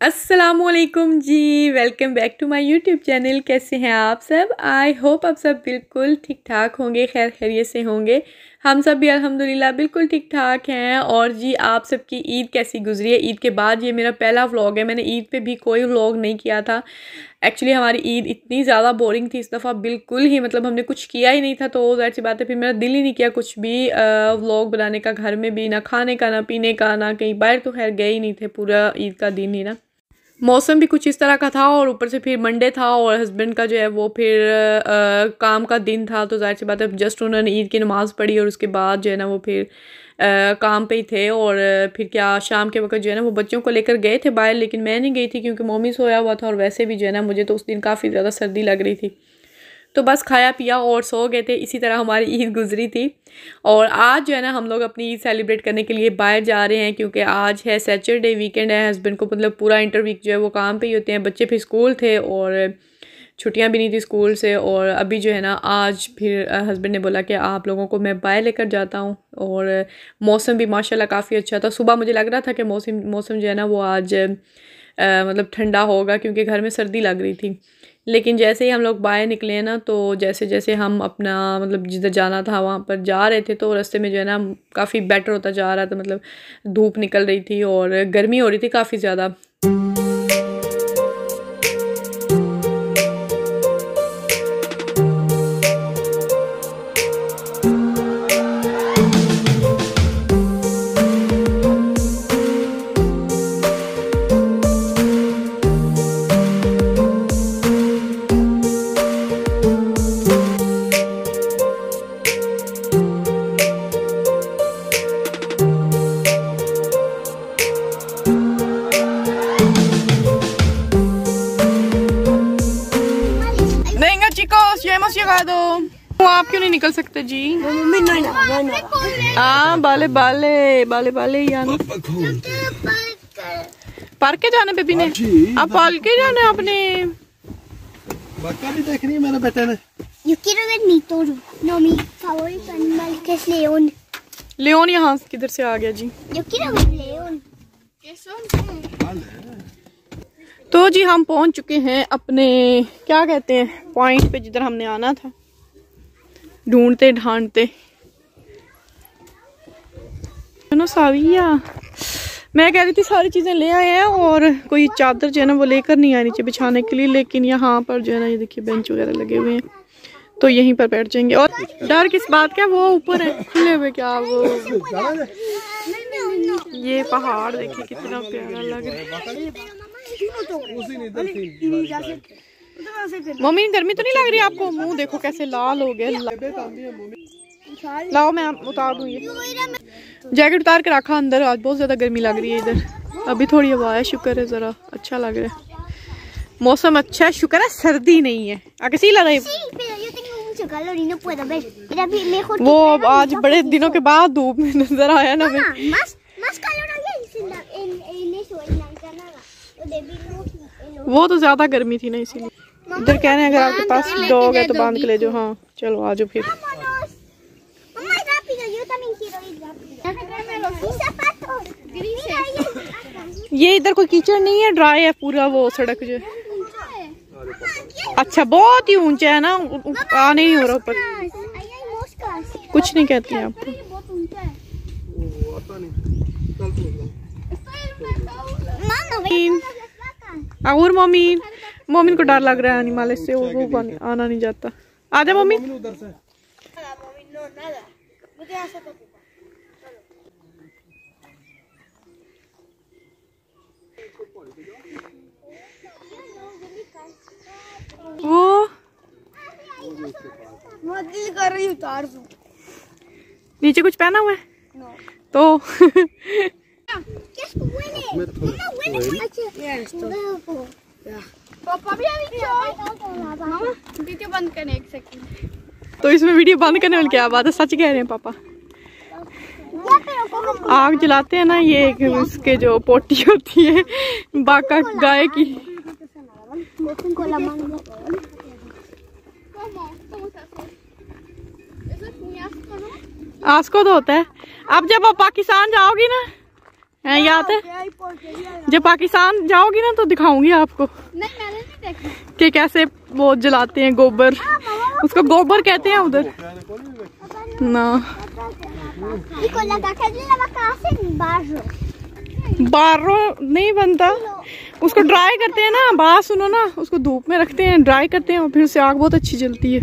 अस्सलामुअलैकुम जी, welcome back to my YouTube channel. कैसे हैं आप सब? आई होप आप सब बिल्कुल ठीक ठाक होंगे, खैर खैरियत से होंगे। हम सब भी अल्हम्दुलिल्लाह बिल्कुल ठीक ठाक हैं। और जी, आप सबकी ईद कैसी गुजरी है? ईद के बाद ये मेरा पहला व्लॉग है। मैंने ईद पे भी कोई व्लॉग नहीं किया था। एक्चुअली हमारी ईद इतनी ज़्यादा बोरिंग थी इस दफ़ा, बिल्कुल ही मतलब हमने कुछ किया ही नहीं था, तो ज़ाहिर सी बात है फिर मेरा दिल ही नहीं किया कुछ भी व्लॉग बनाने का। घर में भी ना खाने का, ना पीने का, ना कहीं बाहर तो खैर गए ही नहीं थे पूरा ईद का दिन ही ना। मौसम भी कुछ इस तरह का था और ऊपर से फिर मंडे था और हस्बैंड का जो है वो फिर काम का दिन था, तो ज़ाहिर सी बात है जस्ट उन्होंने ईद की नमाज़ पढ़ी और उसके बाद जो है ना वो फिर काम पे ही थे। और फिर क्या शाम के वक्त जो है ना वो बच्चों को लेकर गए थे बाहर, लेकिन मैं नहीं गई थी क्योंकि मम्मी सोया हुआ था और वैसे भी जो है ना मुझे तो उस दिन काफ़ी ज़्यादा सर्दी लग रही थी, तो बस खाया पिया और सो गए थे। इसी तरह हमारी ईद गुजरी थी। और आज जो है ना हम लोग अपनी ईद सेलिब्रेट करने के लिए बाहर जा रहे हैं क्योंकि आज है सैटरडे, वीकेंड है। हस्बैंड को मतलब पूरा इंटर वीक जो है वो काम पे ही होते हैं। बच्चे फिर स्कूल थे और छुट्टियां भी नहीं थी स्कूल से। और अभी जो है ना आज फिर हस्बैंड ने बोला कि आप लोगों को मैं बाहर लेकर जाता हूँ। और मौसम भी माशाल्लाह काफ़ी अच्छा था। सुबह मुझे लग रहा था कि मौसम जो है ना वो आज मतलब ठंडा होगा क्योंकि घर में सर्दी लग रही थी, लेकिन जैसे ही हम लोग बाहर निकले हैं ना तो जैसे जैसे हम अपना मतलब जिधर जाना था वहाँ पर जा रहे थे तो रास्ते में जो है ना काफ़ी बेटर होता जा रहा था। मतलब धूप निकल रही थी और गर्मी हो रही थी काफ़ी ज़्यादा। आप क्यों नहीं निकल सकते जी? हाँ, बाले बाले बाले बाले यानी पार्क के जाने बेबी ने। आप पार्क के जाने आपने भी देख रही है मेरे बेटे ने। लियोन यहाँ किधर से आ गया जी? तो जी हम पहुंच चुके हैं अपने क्या कहते हैं पॉइंट पे जिधर हमने आना था, ढूंढते ढांढते ना साविया। मैं कह रही थी सारी चीजें ले आए हैं और कोई चादर जो है ना वो लेकर नहीं आनी चाहिए बिछाने के लिए, लेकिन यहाँ पर जो है ना ये देखिए बेंच वगैरह लगे हुए हैं तो यहीं पर बैठ जाएंगे। और डर किस बात का, वो ऊपर है खुले हुए क्या वो ये पहाड़ देखिए कितना प्यारा लग रहा है। मम्मी गर्मी तो नहीं लग रही आपको? मुंह देखो कैसे लाल हो गया। लाओ मैं उतार दूँ ये जैकेट, उतार के रखा अंदर। आज बहुत ज्यादा गर्मी लग रही है इधर। अभी थोड़ी हवा है, शुक्र है, जरा अच्छा लग रहा है मौसम। अच्छा है, शुक्र है सर्दी नहीं है। आगे सी लग रही वो आज बड़े दिनों के बाद धूप में नजर आया ना। वो तो ज्यादा गर्मी थी ना इसीलिए। इधर कह रहे हैं अगर आपके पास डॉग है तो बांध के ले जाओ। हाँ चलो आ जाओ फिर। ये इधर कोई कीचड़ नहीं है, ड्राई है पूरा वो सड़क जो। अच्छा बहुत ही ऊंचा है ना, आने नहीं हो रहा ऊपर। कुछ नहीं कहती है आपको। और मोमिन को डर लग रहा है हिमालय से, वो आना नहीं जाता। आजा मोमिन। वो दिल कर रही उतार दूं। नीचे कुछ पहना हुआ है तो पापा भी वीडियो बंद करने एक सेकंड। तो इसमें वीडियो बंद करने वाली क्या बात है? सच कह रहे हैं पापा। आग जलाते हैं ना, ये उसके जो पोटी होती है बाका गाय की। आस्को तो होता है। अब जब आप पाकिस्तान जाओगी ना है याद है? जब पाकिस्तान जाओगी ना तो दिखाऊंगी आपको। नहीं मैंने नहीं देखा कि कैसे वो जलाते हैं गोबर, उसको गोबर कहते हैं उधर ना। बारो नहीं बनता, उसको ड्राई करते हैं ना। बात सुनो ना, उसको धूप में रखते हैं, ड्राई करते हैं और फिर से आग बहुत अच्छी जलती है।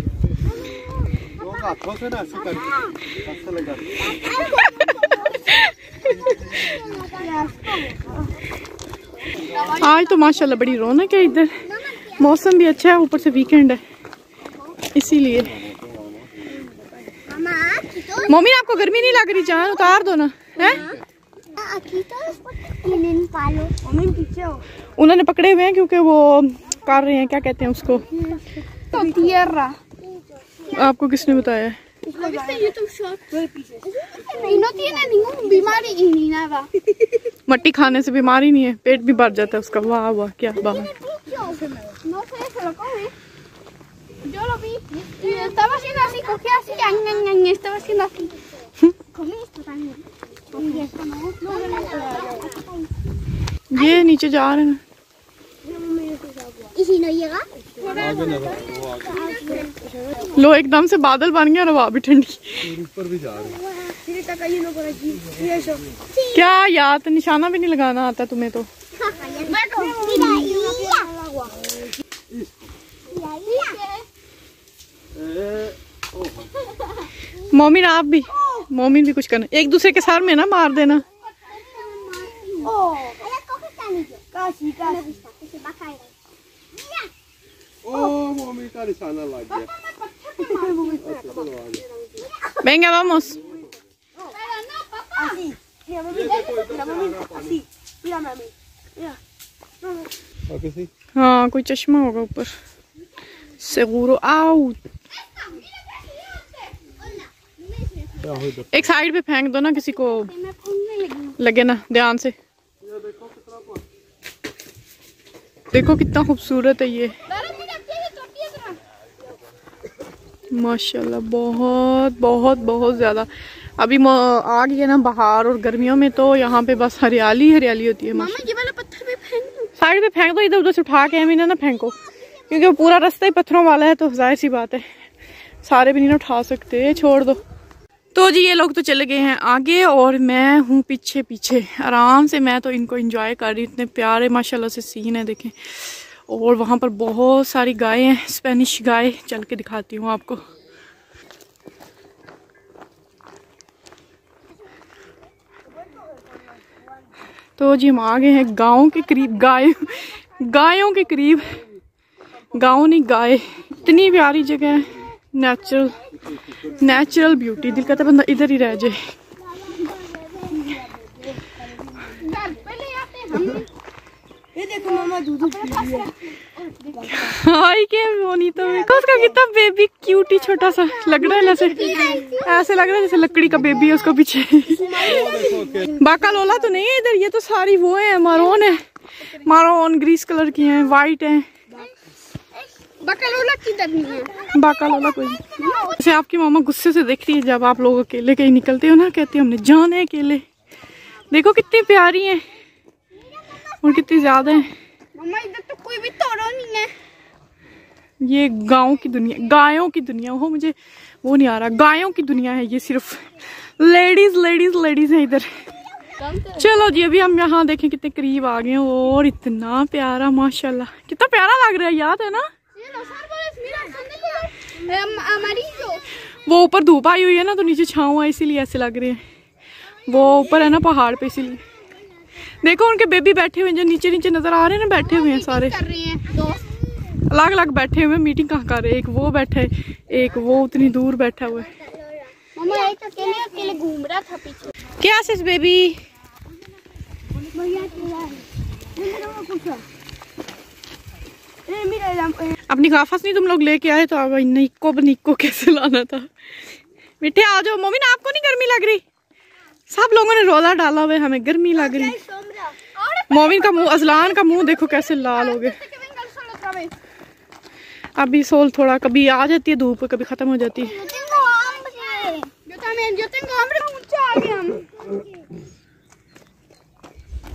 आज तो माशाल्लाह बड़ी रौनक है इधर, मौसम भी अच्छा है, ऊपर से वीकेंड है इसीलिए। मम्मी आपको गर्मी नहीं लग रही? जान उतार दो ना। है उन्होंने पकड़े हुए हैं क्योंकि वो कर रहे हैं, क्या कहते हैं उसको, आपको किसने बताया? मट्टी खाने से बीमारी नहीं है, पेट भी भर जाता है उसका। वाह वाह क्या बात। ये नीचे जा रहे हैं। लो एकदम से बादल बन गया और हवा भी ठंडी। ऊपर भी जा रहे हैं। क्या याद, निशाना भी नहीं लगाना आता तुम्हें तो। मोमिन आप भी, मोमिन भी कुछ करना, एक दूसरे के सर में ना मार देना। मोमिन का निशाना लग गया। Venga, vamos. हाँ कोई चश्मा होगा ऊपर। Seguro out. एक साइड पे फेंक दो ना, किसी को लगे ना, ध्यान से। देखो कितना खूबसूरत है ये, माशाल्लाह बहुत बहुत बहुत ज्यादा। अभी आ गई है ना बाहर, और गर्मियों में तो यहाँ पे बस हरियाली हरियाली होती है। मामा ये वाला पत्थर भी फेंक दो, साइड पे फेंक दो, इधर उधर से उठा के ना फेंको, क्योंकि वो पूरा रास्ता ही पत्थरों वाला है, तो जाहिर सी बात है सारे भी नहीं ना उठा सकते, छोड़ दो। तो जी ये लोग तो चले गए हैं आगे और मैं हूँ पीछे पीछे आराम से। मैं तो इनको एंजॉय कर रही हूँ, इतने प्यारे माशाल्लाह से सीन है देखें। और वहाँ पर बहुत सारी गायें हैं, स्पेनिश गाय, चल के दिखाती हूँ आपको। तो जी हम आ गए हैं गाँव के करीब, गायों के करीब। गाँव नहीं गाय, इतनी प्यारी जगह है, नेचुरल ब्यूटी, दिल करता बंदा इधर ही रह जाए। ये देखो मामा दूध हाय के मोनी तो उसका कितना बेबी क्यूटी छोटा सा लग रहा है, ऐसे लग रहा है जैसे लकड़ी का बेबी है उसको पीछे। बाका लोला तो नहीं है इधर, ये तो सारी वो है, मारोन है, मारोन ग्रीस कलर की है, वाइट है। बाका लोला किधर नहीं है? बाका लोला कोई जैसे आपकी मामा गुस्से से देख रही है जब आप लोग अकेले कहीं निकलते हो ना, कहती है हमने जाना है अकेले। देखो कितनी प्यारी है और कितनी ज्यादा है। मम्मा इधर तो कोई भी तोड़ो नहीं है। ये गाँव की दुनिया, गायों की दुनिया हो, मुझे वो नहीं आ रहा, गायों की दुनिया है ये, सिर्फ लेडीज लेडीज लेडीज है इधर। चलो जी अभी हम यहाँ देखें कितने करीब आ गए हैं, और इतना प्यारा माशाल्लाह, कितना प्यारा लग रहा है, याद है ना? वो ऊपर धूप आई हुई है ना, तो नीचे छाँव है, इसीलिए ऐसे लग रहे हैं। वो ऊपर है ना पहाड़ पे, इसीलिए। देखो उनके बेबी बैठे हुए हैं, जो नीचे नीचे नजर आ रहे हैं ना, बैठे हुए हैं सारे, अलग अलग बैठे हुए हैं, मीटिंग कहाँ कर रहे हैं। एक वो बैठा है, एक वो उतनी दूर बैठा हुआ है। मम्मा एक अकेले घूम रहा था पीछे। क्या सिस बेबी? अपनी गाफस नहीं तुम लोग लेके आए, तो अब निक्को कैसे लाना था। मिठे आ जाओ। मम्मी ना आपको नहीं गर्मी लग रही? सब लोगों ने रोला डाला हुआ है, हमें गर्मी लग रही। मोमिन का मुंह, अजलान का मुंह देखो कैसे लाल हो गए। अभी सोल थोड़ा, कभी आ जाती है धूप, कभी खत्म हो जाती है।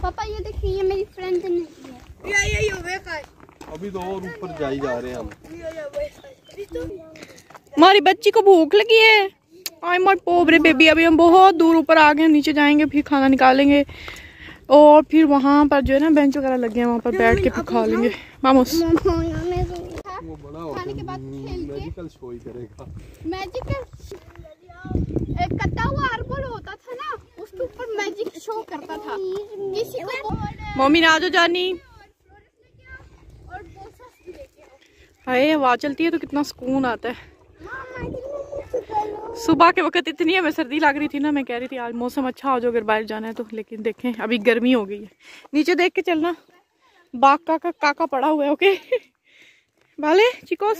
पापा ये देखिए, ये मेरी फ्रेंड ने किया। ये हो गया काय। अभी तो और ऊपर जा ही जा रहे हैं हम। हमारी बच्ची को भूख लगी है। आई माय पोbre बेबी। अभी हम बहुत दूर ऊपर आ गए, नीचे जाएंगे, फिर खाना निकालेंगे और फिर वहाँ पर जो है ना बेंच वगैरह लगे हैं, वहाँ पर बैठ के फिर खा लेंगे। मामूस वो बड़ा हो गया, मैजिकल शो ही करेगा। मैजिकल एक कटा हुआ आर्बल होता था ना, उसके ऊपर मैजिक शो करता था। किसी को मम्मी ना जो जानी। हाय हवा चलती है तो कितना सुकून आता है। सुबह के वक्त इतनी हमें सर्दी लग रही थी ना, मैं कह रही थी आज मौसम अच्छा हो जाए अगर बाहर जाना है तो, लेकिन देखें अभी गर्मी हो गई है। नीचे देख के चलना, बाग का काका पड़ा हुआ है। ओके भाले चिकोस,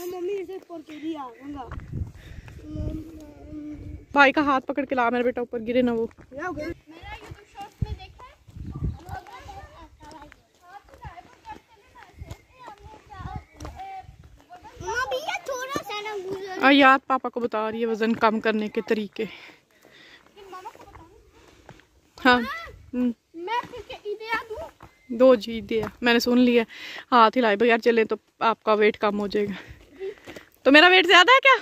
भाई का हाथ पकड़ के ला, मेरा बेटा ऊपर गिरे ना वो। याद पापा को बता रही है वजन कम करने के तरीके। हाँ मैं फिर ईदिया दूं? दो जी दिया, मैंने सुन लिया। हाथ हिलाए बगैर चले तो आपका वेट कम हो जाएगा। तो मेरा वेट ज्यादा है क्या?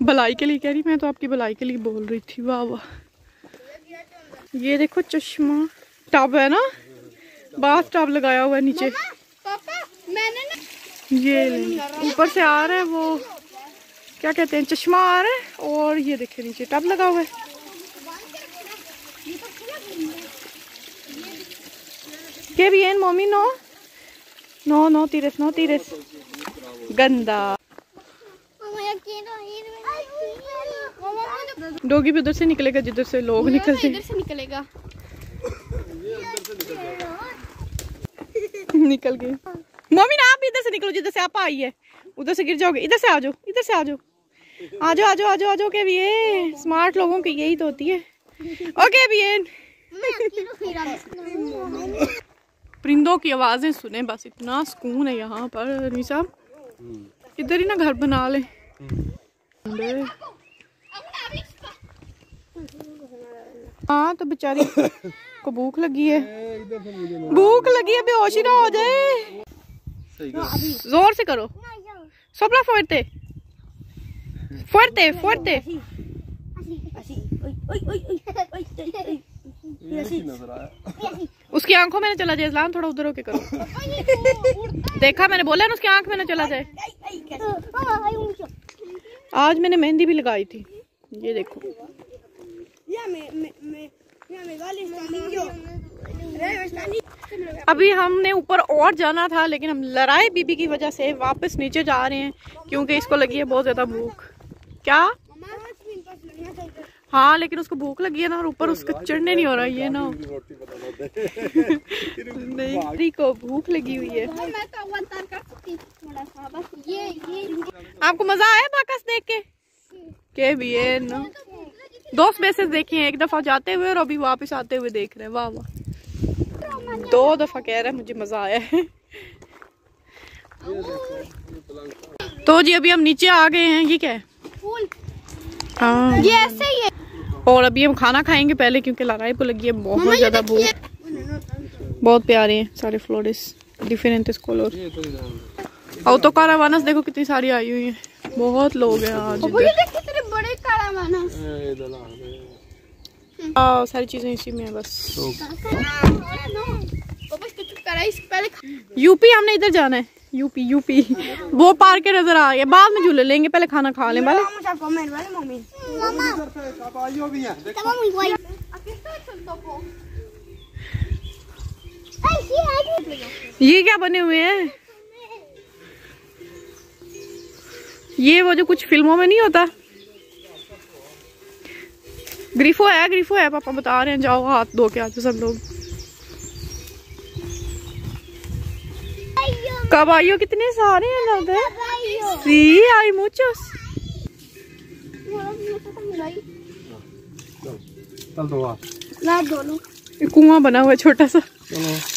भलाई के लिए कह रही, मैं तो आपकी भलाई के लिए बोल रही थी। वाह वाह, ये देखो चश्मा, टब है ना, बाथ टब लगाया हुआ है नीचे। पापा मैंने ना ये ऊपर से आ रहा है वो क्या कहते हैं, चश्मा आ रहा है, और ये देखिए नीचे टब लगा हुआ है। के भी है मम्मी? नो नो नो तीरस, नो तीरस, गंदा। डॉगी भी उधर से निकलेगा जिधर से लोग निकलते हैं। इधर से निकलेगा। निकल गए। मम्मी ना आप भी इधर से निकलो, जिधर से आप आई है उधर से गिर जाओगे। इधर से आ जाओ, इधर से आ जाओ, आ जाओ आ जाओ आ जाओ आ जाओ। के भी है स्मार्ट लोगों की यही तो होती है। ओके भी है। परिंदों की आवाजें सुने, बस इतना सुकून है यहाँ पर। रमी साहब इधर ही ना घर बना ले। हाँ तो बेचारी को भूख लगी है, भूख लगी है, बेहोश ही ना हो जाए। जोर से करो, सोपला fuerte fuerte fuerte। उसकी आंखों में ना चला जाए इस्लाम, थोड़ा उधर होके करो। देखा मैंने बोला ना उसकी आंख में ना चला जाए। आज मैंने मेहंदी भी लगाई थी, ये देखो। अभी हमने ऊपर और जाना था, लेकिन हम लड़ाई बीबी की वजह से वापस नीचे जा रहे हैं, क्योंकि इसको लगी है बहुत ज्यादा भूख। क्या? हाँ लेकिन उसको भूख लगी है ना, और ऊपर उसको चढ़ने नहीं हो रहा। ये ना नहीं को भूख लगी हुई है। आपको मजा आया बाकस देख के भी है ना? 2 स्पेसेस देखे हैं, एक दफा जाते हुए और अभी वापस आते हुए देख रहे हैं। वाह वाह, 2 दफा कह रहा है मुझे मजा आया है। तो जी अभी हम नीचे आ गए हैं। ये क्या है? ये ऐसे ही है। और अभी हम खाना खाएंगे पहले, क्योंकि लड़ाई को लगी है बहुत ज्यादा भूख। बहुत प्यारे हैं सारे फ्लोरेस, डिफरेंट कलर। और तो कारावानस देखो कितनी सारी आई हुई हैं, बहुत लोग हैं आज। बड़े कारावानस, सारी चीजें इसी में है बस। यूपी हमने इधर जाना है, यूपी यूपी। वो पार्क के नजर आ गया, बाद में झूले लेंगे, पहले खाना खा लें। ये क्या बने हुए हैं? ये वो जो कुछ फिल्मों में नहीं होता, ग्रीफो है, ग्रीफो है। पापा बता रहे हैं जाओ हाथ धो के आते सब लोग। कबाइयो कितने सारे हैं लोग। सी आई मुचोस। चल दो ला दो लो। कुआं बना हुआ है छोटा सा,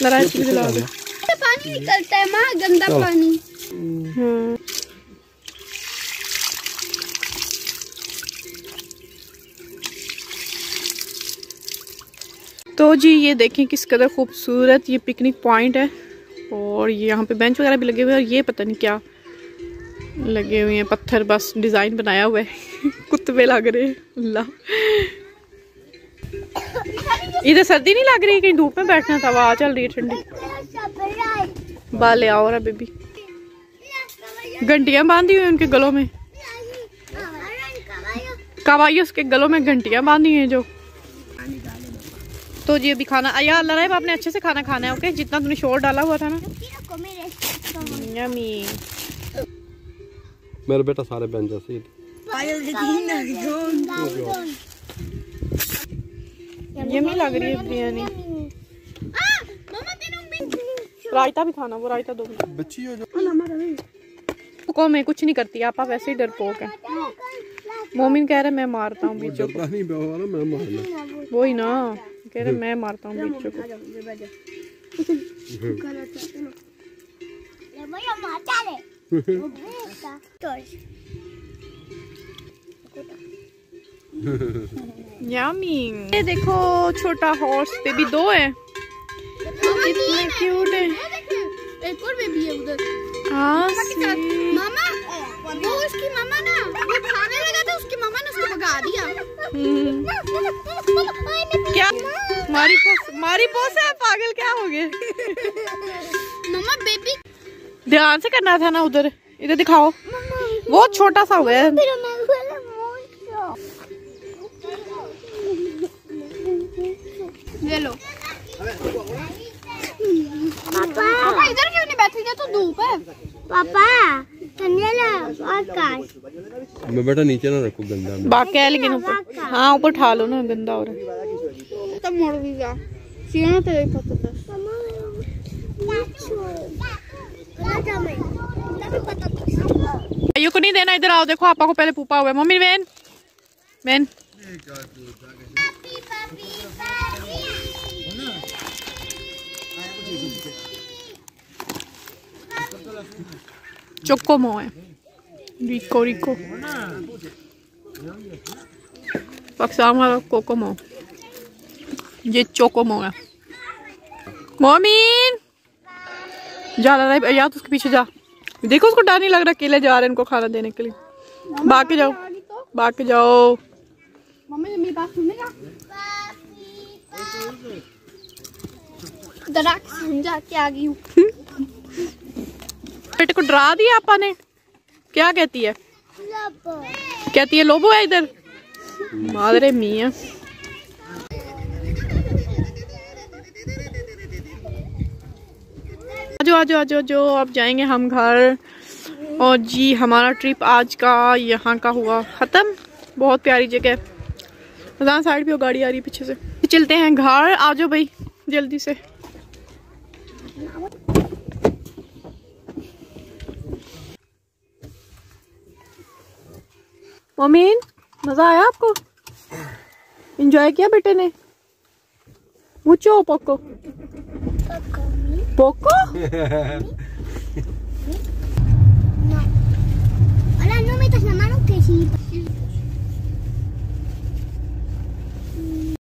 लड़ाई से दिला दो। पानी निकलता है माँ, गंदा पानी। तो जी ये देखें किस कदर खूबसूरत ये पिकनिक पॉइंट है, और ये यहाँ पे बेंच वगैरह भी लगे हुए हैं, और ये पता नहीं क्या लगे हुए हैं, पत्थर बस डिज़ाइन बनाया हुआ है। कुत्ते लग रहे हैं। अल्लाह, इधर सर्दी नहीं लग रही, कहीं धूप में बैठना था, हवा चल रही है ठंडी। बाले आओ रहा बेबी, घंटियां बांधी हुई उनके गलों में, कवाई उसके गलों में घंटियां बांधी हैं जो। तो जी अभी खाना यार अल्लाह रहे आपने अच्छे से खाना खाना है, ओके, जितना तुमने शोर डाला हुआ था ना। यम्मी। मेरा बेटा सारे बन जैसे यम्मी लग रही है बिरयानी। रायता भी खाना, वो रायता दो बच्ची हो जो को मैं कुछ नहीं करती, आप वैसे ही डरपोक है। मोमिन कह रहे मैं मारता हूँ बीचों को, नहीं मैं मारना, वही ना कह रहे मैं मारता हूँ बीचों को। यम्मी। ये देखो छोटा हॉर्स बेबी, 2 है, कितने क्यूट है। एक और बेबी है उधर। हाँ मामा, वो उसकी मामा ना वो खाने लगा था, उसकी मामा ने उसको भगा दिया। क्या मारी पोस है पागल, क्या हो गया। मामा बेबी ध्यान से करना था ना उधर, इधर दिखाओ, वो छोटा सा हुआ है। ले लो पापा, इधर क्यों नहीं बैठे, तो धूप है। पापा मैं बेटा नीचे ना रखो, गंदा बाकी है लेकिन ऊपर, हाँ ऊपर उठा लो ना, गंदा हो रहा है। तब मोड़ भी गया सीना तो एक पता था। भाइयों को नहीं देना, इधर आओ, देखो आपा को पहले पूपा हुआ है। मम्मी वेन वेन चोकोमो है, रिको रिको पाकिस्तान वाला कोकोमो, ये चोकोमो है। मोमिन जा रहा है यार, उसके पीछे जा, देखो उसको डर नहीं लग रहा, अकेले जा रहे हैं इनको खाना देने के लिए। भाग के जाओ, भाग के जाओ। मम्मी मेरी बात सुनेगा, डरा के समझा के आ गई हूँ। बेटे को डरा दिया आपा ने, क्या कहती है, कहती है लोबो है इधर, मादरे मियां। आजो आजो आजो जो अब जाएंगे हम घर। और जी हमारा ट्रिप आज का यहाँ का हुआ खत्म। बहुत प्यारी जगह, मजान साइड भी वो गाड़ी आ रही है पीछे से। चलते हैं घर, आजो भाई जल्दी से। मोमिन मजा आया आपको, एंजॉय किया बेटे ने? मुझो पोको पोको Hola, no metas la mano que sí.